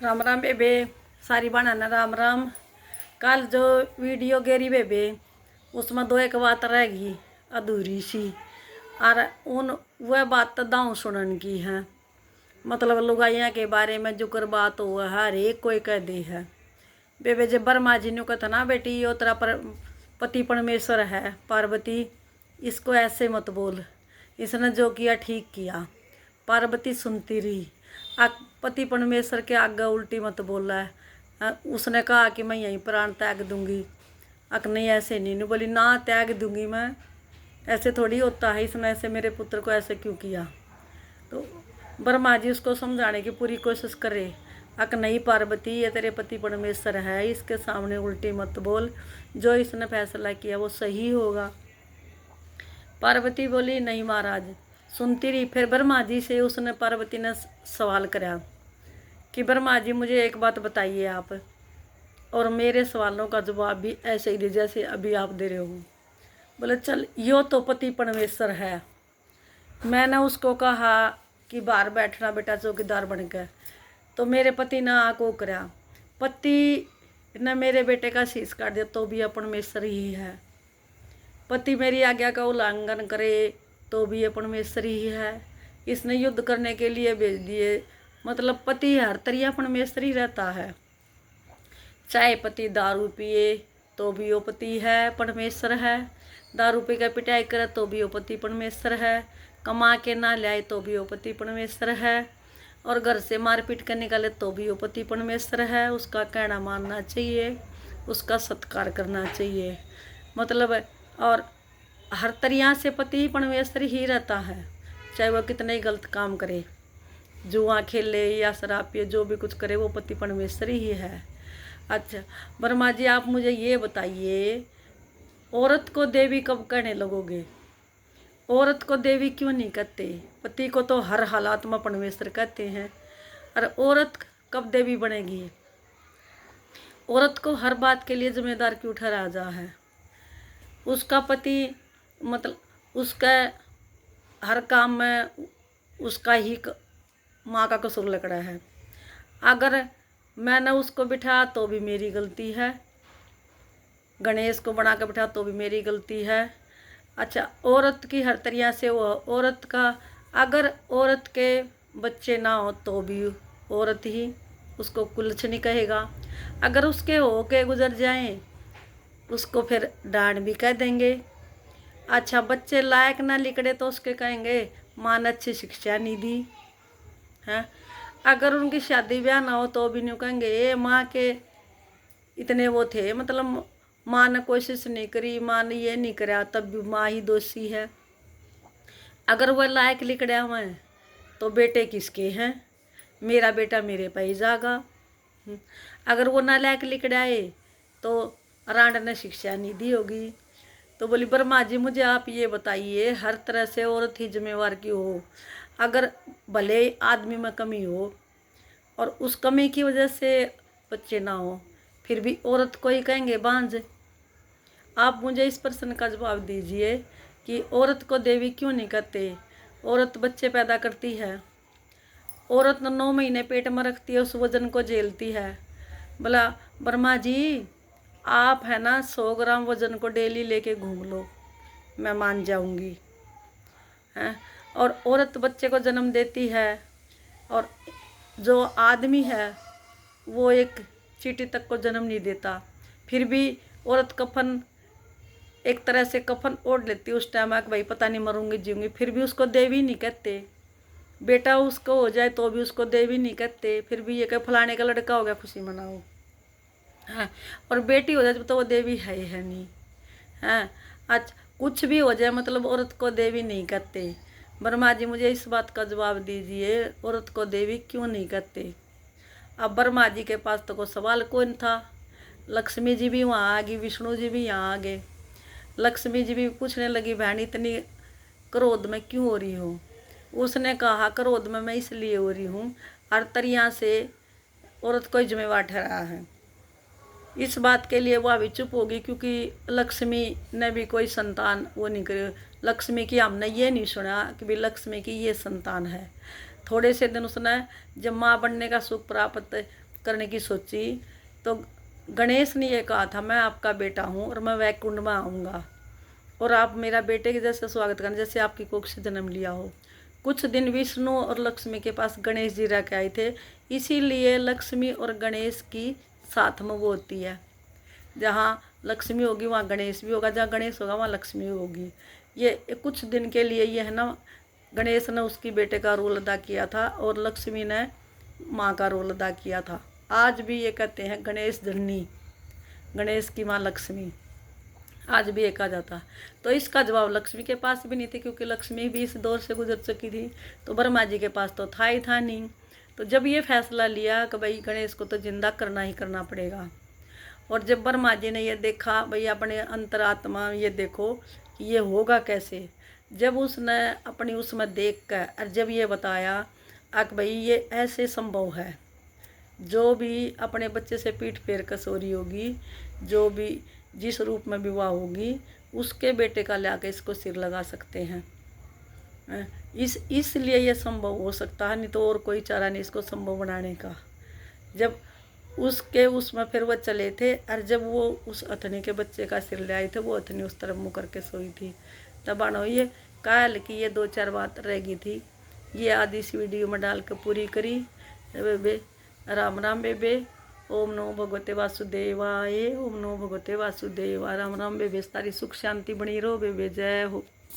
राम राम बेबे, सारी बनाना राम राम। कल जो वीडियो गेरी बेबे, उसमें दो एक बात रह गई अधूरी सी। और उन वह बात तो दाऊँ सुनन की है। मतलब लुगाइयाँ के बारे में जो कर बात हुआ हर एक कोई कह दी है बेबे। जब ब्रह्मा जी ने कहा ना बेटी यो तेरा पति परमेश्वर है पार्वती, इसको ऐसे मत बोल। इसने जो किया ठीक किया। पार्वती सुनती रही। पति परमेश्वर के आगे उल्टी मत बोला है। उसने कहा कि मैं यहीं प्राण त्याग दूंगी। नहीं ऐसे नहीं बोली ना त्याग दूंगी मैं, ऐसे थोड़ी होता है। इसने ऐसे मेरे पुत्र को ऐसे क्यों किया। तो ब्रह्मा जी उसको समझाने की पूरी कोशिश करे। नहीं पार्वती, ये तेरे पति परमेश्वर है, इसके सामने उल्टी मत बोल। जो इसने फैसला किया वो सही होगा। पार्वती बोली नहीं महाराज। सुनती रही। फिर ब्रह्मा जी से उसने पार्वती ने सवाल करा कि ब्रह्मा जी मुझे एक बात बताइए आप, और मेरे सवालों का जवाब भी ऐसे ही दे जैसे अभी आप दे रहे हो। बोले चल यो तो पति परमेश्वर है। मैंने उसको कहा कि बाहर बैठना बेटा चौकीदार बनकर, तो मेरे पति ने आको करा। पति ने मेरे बेटे का शीश काट दिया तो भी परमेश्वर ही है। पति मेरी आज्ञा का उल्लंघन करे तो भी ये परमेश्वर ही है। इसने युद्ध करने के लिए भेज दिए। मतलब पति हर तरिया परमेश्वर ही रहता है। चाहे पति दारू पिए तो भी वो पति है, परमेश्वर है। दारू पी के पिटाई करे तो भी वो पति परमेश्वर है। कमा के ना लाए तो भी वो पति परमेश्वर है। और घर से मारपीट के निकाले तो भी वो पति परमेश्वर है। उसका कहना मानना चाहिए, उसका सत्कार करना चाहिए। मतलब और हर तरिया से पति परमेश्वर ही रहता है। चाहे वह कितने ही गलत काम करे, जुआ खेले या शराब पिए, जो भी कुछ करे वो पति परमेश्वर ही है। अच्छा ब्रह्मा जी आप मुझे ये बताइए, औरत को देवी कब कहने लगोगे? औरत को देवी क्यों नहीं कहते? पति को तो हर हालात में परमेश्वर कहते हैं। और औरत कब देवी बनेगी? औरत को हर बात के लिए जिम्मेदार क्यों ठहराया जा है? उसका पति मतलब उसका हर काम में उसका ही माँ का कसूर लग रहा है। अगर मैंने उसको बिठा तो भी मेरी गलती है, गणेश को बना कर बिठा तो भी मेरी गलती है। अच्छा औरत की हर तरिया से वो औरत का, अगर औरत के बच्चे ना हो तो भी औरत ही उसको कुछ नहीं कहेगा। अगर उसके हो के गुजर जाएं उसको फिर डांट भी कह देंगे। अच्छा बच्चे लायक ना लिखड़े तो उसके कहेंगे माँ ने अच्छी शिक्षा नहीं दी है। अगर उनकी शादी ब्याह ना हो तो भी नहीं कहेंगे ये माँ के इतने वो थे, मतलब माँ ने कोशिश नहीं करी, माँ ने ये नहीं करा, तब भी माँ ही दोषी है। अगर वह लायक लिखड़ा हुआ है तो बेटे किसके हैं? मेरा बेटा मेरे पे ही जागा। अगर वो नालायक लिखड़ाए तो रांड ने शिक्षा नहीं दी होगी। तो बोली ब्रह्मा जी मुझे आप ये बताइए, हर तरह से औरत ही जिम्मेवार क्यों हो? अगर भले आदमी में कमी हो और उस कमी की वजह से बच्चे ना हो, फिर भी औरत को ही कहेंगे बांझ। आप मुझे इस प्रश्न का जवाब दीजिए कि औरत को देवी क्यों नहीं कहते? औरत बच्चे पैदा करती है। औरत 9 महीने पेट में रखती है, उस वजन को झेलती है। बोला ब्रह्मा जी आप है ना 100 ग्राम वजन को डेली लेके घूम लो, मैं मान जाऊंगी हैं। और औरत बच्चे को जन्म देती है, और जो आदमी है वो एक चींटी तक को जन्म नहीं देता। फिर भी औरत कफन एक तरह से कफन ओढ़ लेती है उस टाइम कि भाई पता नहीं मरूंगी जीऊंगी, फिर भी उसको देवी नहीं कहते। बेटा उसको हो जाए तो भी उसको देवी नहीं कहते, फिर भी ये कह फलाने का लड़का हो गया खुशी मनाओ। हाँ, और बेटी हो जाए तो वो देवी है ही है नहीं। हाँ अच्छा कुछ भी हो जाए मतलब औरत को देवी नहीं कहते। ब्रह्मा जी मुझे इस बात का जवाब दीजिए, औरत को देवी क्यों नहीं कहते? अब ब्रह्मा जी के पास तो कोई सवाल कौन था। लक्ष्मी जी भी वहाँ आ गई, विष्णु जी भी यहाँ आ गए। लक्ष्मी जी भी पूछने लगी बहन इतनी क्रोध में क्यों हो रही हो? उसने कहा क्रोध में मैं इसलिए हो रही हूँ, हर तरिया से औरत को जिम्मेवार ठहराया है। इस बात के लिए वो अभी चुप होगी क्योंकि लक्ष्मी ने भी कोई संतान वो नहीं करी। लक्ष्मी की हमने ये नहीं सुना कि भाई लक्ष्मी की ये संतान है। थोड़े से दिन उसने जब माँ बनने का सुख प्राप्त करने की सोची तो गणेश ने ये कहा था, मैं आपका बेटा हूँ और मैं वैकुंठ में आऊँगा और आप मेरा बेटे के जैसे स्वागत करना जैसे आपकी कोख से जन्म लिया हो। कुछ दिन विष्णु और लक्ष्मी के पास गणेश जी रह के आए थे, इसीलिए लक्ष्मी और गणेश की साथ में वो होती है। जहाँ लक्ष्मी होगी वहाँ गणेश भी होगा, जहाँ गणेश होगा वहाँ लक्ष्मी होगी। ये कुछ दिन के लिए ये है ना, गणेश ने उसकी बेटे का रोल अदा किया था और लक्ष्मी ने माँ का रोल अदा किया था। आज भी ये कहते हैं गणेश जननी, गणेश की माँ लक्ष्मी, आज भी ये कहा जाता। तो इसका जवाब लक्ष्मी के पास भी नहीं थे, क्योंकि लक्ष्मी भी इस दौर से गुजर चुकी थी, तो ब्रह्मा जी के पास तो था ही था नहीं। तो जब ये फैसला लिया कि भाई गणेश को तो जिंदा करना ही करना पड़ेगा, और जब ब्रह्मा जी ने ये देखा, भाई अपने अंतरात्मा ये देखो कि ये होगा कैसे, जब उसने अपनी उसमें देख कर और जब ये बताया कि भाई ये ऐसे संभव है, जो भी अपने बच्चे से पीठ फेर कर सो रही होगी, जो भी जिस रूप में विवाह होगी, उसके बेटे का ला के इसको सिर लगा सकते हैं। इसलिए ये संभव हो सकता है, नहीं तो और कोई चारा नहीं इसको संभव बनाने का। जब उसके उसमें फिर वो चले थे और जब वो उस अथनी के बच्चे का सिर ले आए थे, वो अथनी उस तरफ मुँह करके सोई थी। तब आनो ये काल की ये 2-4 बात रह गई थी, ये आदि इस वीडियो में डाल के पूरी करी। बेबे राम राम बेबे, ओम नमो भगवते वासुदेवाय, ओम नमो भगवते वासुदेवा, राम राम बेबे, सारी सुख शांति बनी रहो बेबे, जय हो।